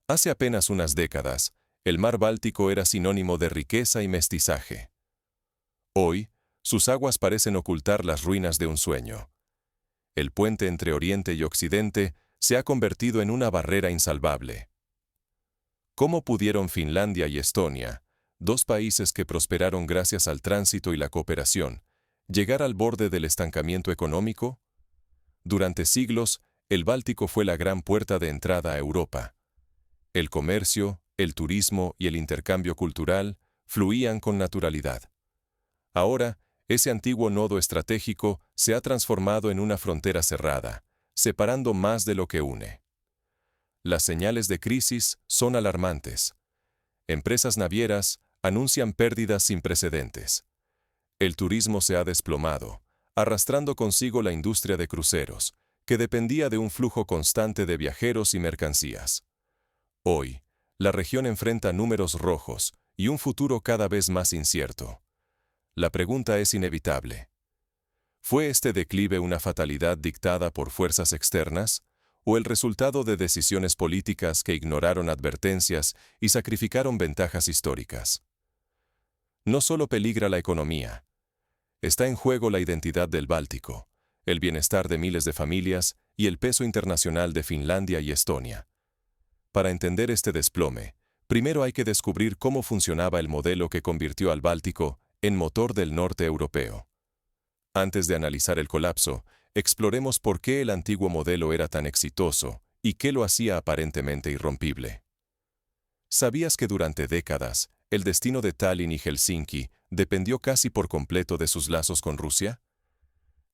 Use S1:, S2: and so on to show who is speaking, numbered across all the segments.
S1: Hace apenas unas décadas, el mar Báltico era sinónimo de riqueza y mestizaje. Hoy, sus aguas parecen ocultar las ruinas de un sueño. El puente entre Oriente y Occidente se ha convertido en una barrera insalvable. ¿Cómo pudieron Finlandia y Estonia, dos países que prosperaron gracias al tránsito y la cooperación, llegar al borde del estancamiento económico? Durante siglos, el Báltico fue la gran puerta de entrada a Europa. El comercio, el turismo y el intercambio cultural fluían con naturalidad. Ahora, ese antiguo nodo estratégico se ha transformado en una frontera cerrada, separando más de lo que une. Las señales de crisis son alarmantes. Empresas navieras anuncian pérdidas sin precedentes. El turismo se ha desplomado, arrastrando consigo la industria de cruceros, que dependía de un flujo constante de viajeros y mercancías. Hoy, la región enfrenta números rojos y un futuro cada vez más incierto. La pregunta es inevitable. ¿Fue este declive una fatalidad dictada por fuerzas externas o el resultado de decisiones políticas que ignoraron advertencias y sacrificaron ventajas históricas? No solo peligra la economía. Está en juego la identidad del Báltico, el bienestar de miles de familias y el peso internacional de Finlandia y Estonia. Para entender este desplome, primero hay que descubrir cómo funcionaba el modelo que convirtió al Báltico en motor del norte europeo. Antes de analizar el colapso, exploremos por qué el antiguo modelo era tan exitoso y qué lo hacía aparentemente irrompible. ¿Sabías que durante décadas, el destino de Tallinn y Helsinki dependió casi por completo de sus lazos con Rusia?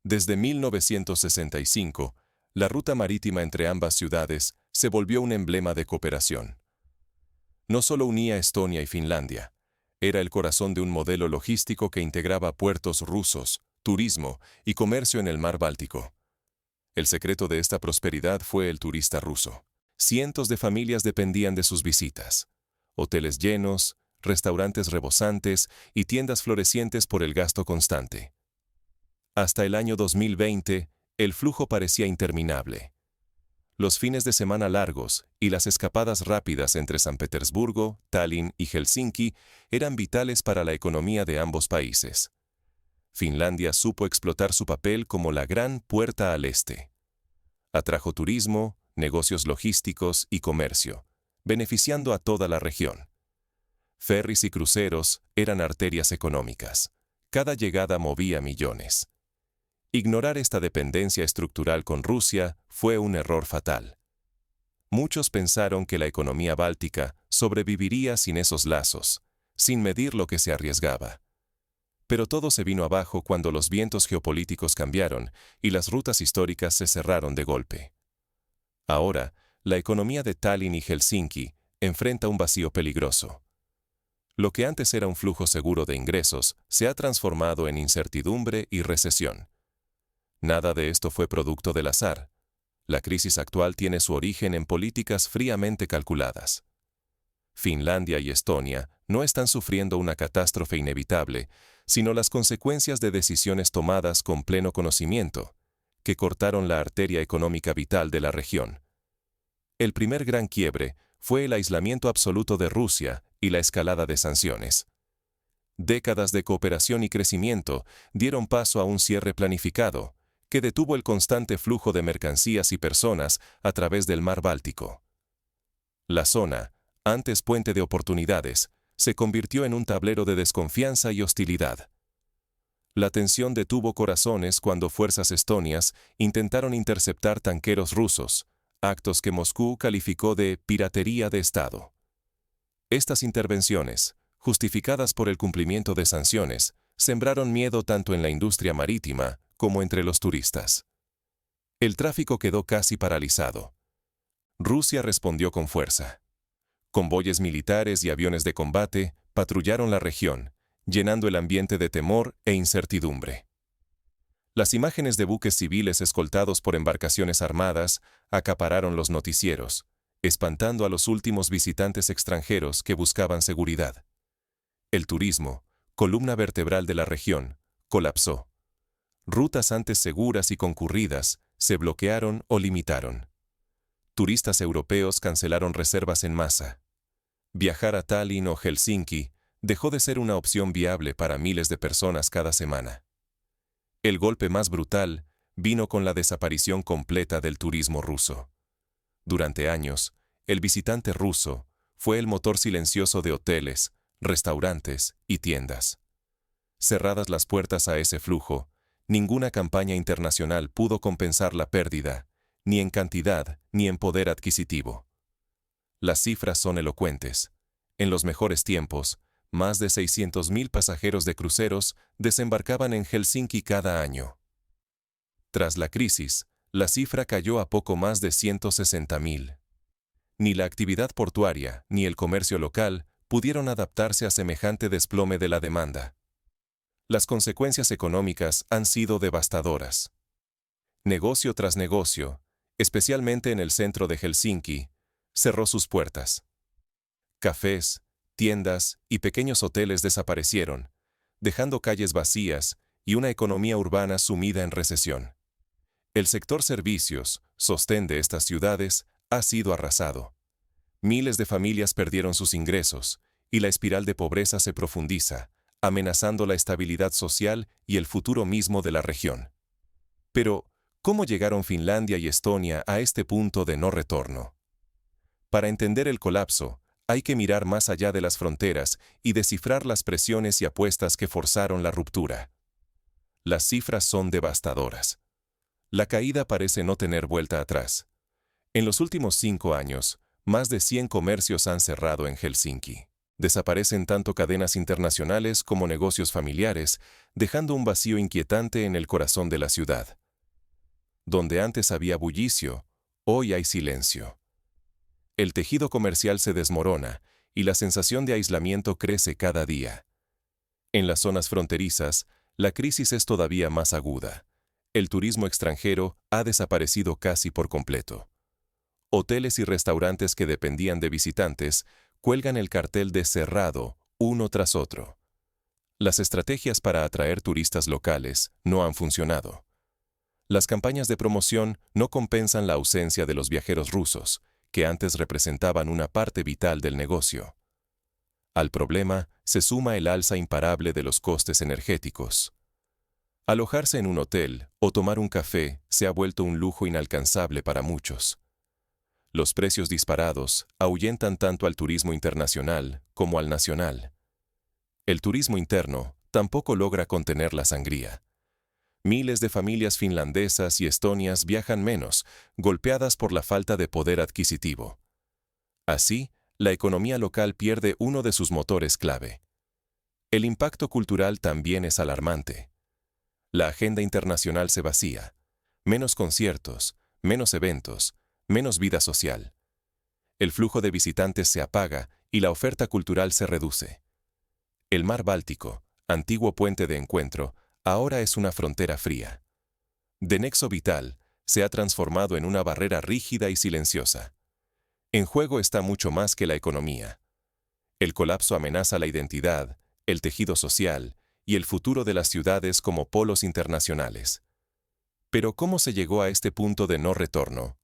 S1: Desde 1965, la ruta marítima entre ambas ciudades se volvió un emblema de cooperación. No solo unía Estonia y Finlandia, era el corazón de un modelo logístico que integraba puertos rusos, turismo y comercio en el mar Báltico. El secreto de esta prosperidad fue el turista ruso. Cientos de familias dependían de sus visitas. Hoteles llenos, restaurantes rebosantes y tiendas florecientes por el gasto constante. Hasta el año 2020, el flujo parecía interminable. Los fines de semana largos y las escapadas rápidas entre San Petersburgo, Tallinn y Helsinki eran vitales para la economía de ambos países. Finlandia supo explotar su papel como la gran puerta al este. Atrajo turismo, negocios logísticos y comercio, beneficiando a toda la región. Ferries y cruceros eran arterias económicas. Cada llegada movía millones. Ignorar esta dependencia estructural con Rusia fue un error fatal. Muchos pensaron que la economía báltica sobreviviría sin esos lazos, sin medir lo que se arriesgaba. Pero todo se vino abajo cuando los vientos geopolíticos cambiaron y las rutas históricas se cerraron de golpe. Ahora, la economía de Tallinn y Helsinki enfrenta un vacío peligroso. Lo que antes era un flujo seguro de ingresos se ha transformado en incertidumbre y recesión. Nada de esto fue producto del azar. La crisis actual tiene su origen en políticas fríamente calculadas. Finlandia y Estonia no están sufriendo una catástrofe inevitable, sino las consecuencias de decisiones tomadas con pleno conocimiento, que cortaron la arteria económica vital de la región. El primer gran quiebre fue el aislamiento absoluto de Rusia y la escalada de sanciones. Décadas de cooperación y crecimiento dieron paso a un cierre planificado, que detuvo el constante flujo de mercancías y personas a través del mar Báltico. La zona, antes puente de oportunidades, se convirtió en un tablero de desconfianza y hostilidad. La tensión detuvo corazones cuando fuerzas estonias intentaron interceptar tanqueros rusos, actos que Moscú calificó de piratería de Estado. Estas intervenciones, justificadas por el cumplimiento de sanciones, sembraron miedo tanto en la industria marítima como entre los turistas. El tráfico quedó casi paralizado. Rusia respondió con fuerza. Convoyes militares y aviones de combate patrullaron la región, llenando el ambiente de temor e incertidumbre. Las imágenes de buques civiles escoltados por embarcaciones armadas acapararon los noticieros, espantando a los últimos visitantes extranjeros que buscaban seguridad. El turismo, columna vertebral de la región, colapsó. Rutas antes seguras y concurridas se bloquearon o limitaron. Turistas europeos cancelaron reservas en masa. Viajar a Tallinn o Helsinki dejó de ser una opción viable para miles de personas cada semana. El golpe más brutal vino con la desaparición completa del turismo ruso. Durante años, el visitante ruso fue el motor silencioso de hoteles, restaurantes y tiendas. Cerradas las puertas a ese flujo, ninguna campaña internacional pudo compensar la pérdida, ni en cantidad ni en poder adquisitivo. Las cifras son elocuentes. En los mejores tiempos, más de 600.000 pasajeros de cruceros desembarcaban en Helsinki cada año. Tras la crisis, la cifra cayó a poco más de 160.000. Ni la actividad portuaria ni el comercio local pudieron adaptarse a semejante desplome de la demanda. Las consecuencias económicas han sido devastadoras. Negocio tras negocio, especialmente en el centro de Helsinki, cerró sus puertas. Cafés, tiendas y pequeños hoteles desaparecieron, dejando calles vacías y una economía urbana sumida en recesión. El sector servicios, sostén de estas ciudades, ha sido arrasado. Miles de familias perdieron sus ingresos y la espiral de pobreza se profundiza, amenazando la estabilidad social y el futuro mismo de la región. Pero, ¿cómo llegaron Finlandia y Estonia a este punto de no retorno? Para entender el colapso, hay que mirar más allá de las fronteras y descifrar las presiones y apuestas que forzaron la ruptura. Las cifras son devastadoras. La caída parece no tener vuelta atrás. En los últimos 5 años, más de 100 comercios han cerrado en Helsinki. Desaparecen tanto cadenas internacionales como negocios familiares, dejando un vacío inquietante en el corazón de la ciudad. Donde antes había bullicio, hoy hay silencio. El tejido comercial se desmorona y la sensación de aislamiento crece cada día. En las zonas fronterizas, la crisis es todavía más aguda. El turismo extranjero ha desaparecido casi por completo. Hoteles y restaurantes que dependían de visitantes cuelgan el cartel de cerrado uno tras otro. Las estrategias para atraer turistas locales no han funcionado. Las campañas de promoción no compensan la ausencia de los viajeros rusos, que antes representaban una parte vital del negocio. Al problema se suma el alza imparable de los costes energéticos. Alojarse en un hotel o tomar un café se ha vuelto un lujo inalcanzable para muchos. Los precios disparados ahuyentan tanto al turismo internacional como al nacional. El turismo interno tampoco logra contener la sangría. Miles de familias finlandesas y estonias viajan menos, golpeadas por la falta de poder adquisitivo. Así, la economía local pierde uno de sus motores clave. El impacto cultural también es alarmante. La agenda internacional se vacía. Menos conciertos, menos eventos, menos vida social. El flujo de visitantes se apaga y la oferta cultural se reduce. El mar Báltico, antiguo puente de encuentro, ahora es una frontera fría. De nexo vital, se ha transformado en una barrera rígida y silenciosa. En juego está mucho más que la economía. El colapso amenaza la identidad, el tejido social y el futuro de las ciudades como polos internacionales. Pero ¿cómo se llegó a este punto de no retorno?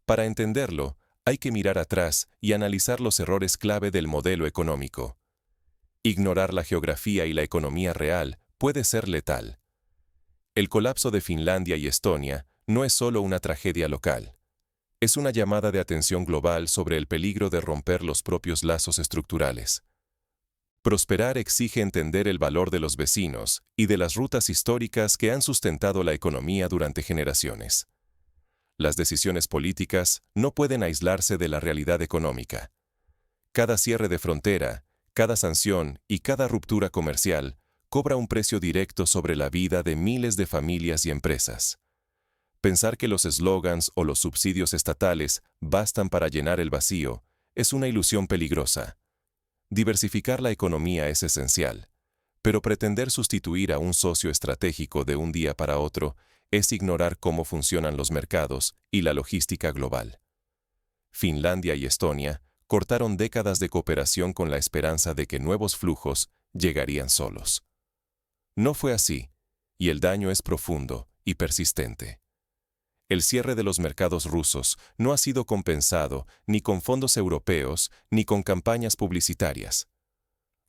S1: Para entenderlo, hay que mirar atrás y analizar los errores clave del modelo económico. Ignorar la geografía y la economía real puede ser letal. El colapso de Finlandia y Estonia no es solo una tragedia local. Es una llamada de atención global sobre el peligro de romper los propios lazos estructurales. Prosperar exige entender el valor de los vecinos y de las rutas históricas que han sustentado la economía durante generaciones. Las decisiones políticas no pueden aislarse de la realidad económica. Cada cierre de frontera, cada sanción y cada ruptura comercial cobra un precio directo sobre la vida de miles de familias y empresas. Pensar que los eslogans o los subsidios estatales bastan para llenar el vacío es una ilusión peligrosa. Diversificar la economía es esencial, pero pretender sustituir a un socio estratégico de un día para otro es ignorar cómo funcionan los mercados y la logística global. Finlandia y Estonia cortaron décadas de cooperación con la esperanza de que nuevos flujos llegarían solos. No fue así, y el daño es profundo y persistente. El cierre de los mercados rusos no ha sido compensado ni con fondos europeos ni con campañas publicitarias.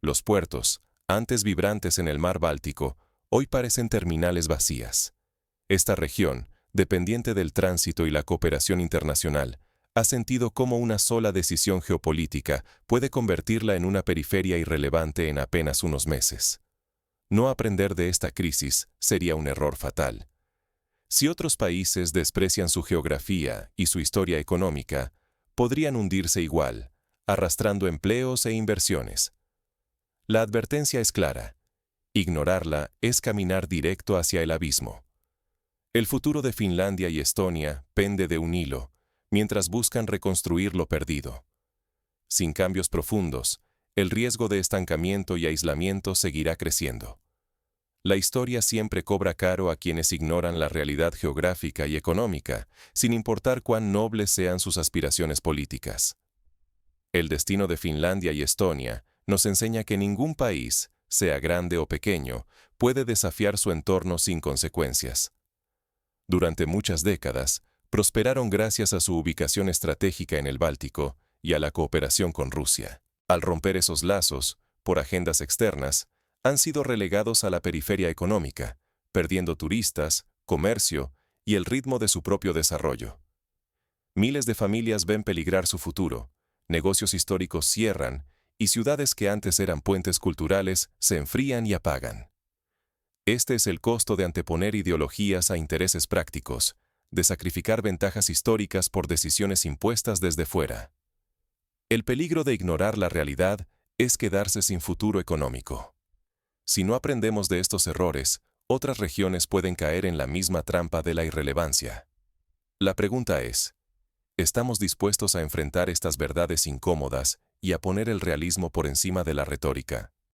S1: Los puertos, antes vibrantes en el mar Báltico, hoy parecen terminales vacías. Esta región, dependiente del tránsito y la cooperación internacional, ha sentido cómo una sola decisión geopolítica puede convertirla en una periferia irrelevante en apenas unos meses. No aprender de esta crisis sería un error fatal. Si otros países desprecian su geografía y su historia económica, podrían hundirse igual, arrastrando empleos e inversiones. La advertencia es clara. Ignorarla es caminar directo hacia el abismo. El futuro de Finlandia y Estonia pende de un hilo, mientras buscan reconstruir lo perdido. Sin cambios profundos, el riesgo de estancamiento y aislamiento seguirá creciendo. La historia siempre cobra caro a quienes ignoran la realidad geográfica y económica, sin importar cuán nobles sean sus aspiraciones políticas. El destino de Finlandia y Estonia nos enseña que ningún país, sea grande o pequeño, puede desafiar su entorno sin consecuencias. Durante muchas décadas, prosperaron gracias a su ubicación estratégica en el Báltico y a la cooperación con Rusia. Al romper esos lazos, por agendas externas, han sido relegados a la periferia económica, perdiendo turistas, comercio y el ritmo de su propio desarrollo. Miles de familias ven peligrar su futuro, negocios históricos cierran y ciudades que antes eran puentes culturales se enfrían y apagan. Este es el costo de anteponer ideologías a intereses prácticos, de sacrificar ventajas históricas por decisiones impuestas desde fuera. El peligro de ignorar la realidad es quedarse sin futuro económico. Si no aprendemos de estos errores, otras regiones pueden caer en la misma trampa de la irrelevancia. La pregunta es, ¿estamos dispuestos a enfrentar estas verdades incómodas y a poner el realismo por encima de la retórica?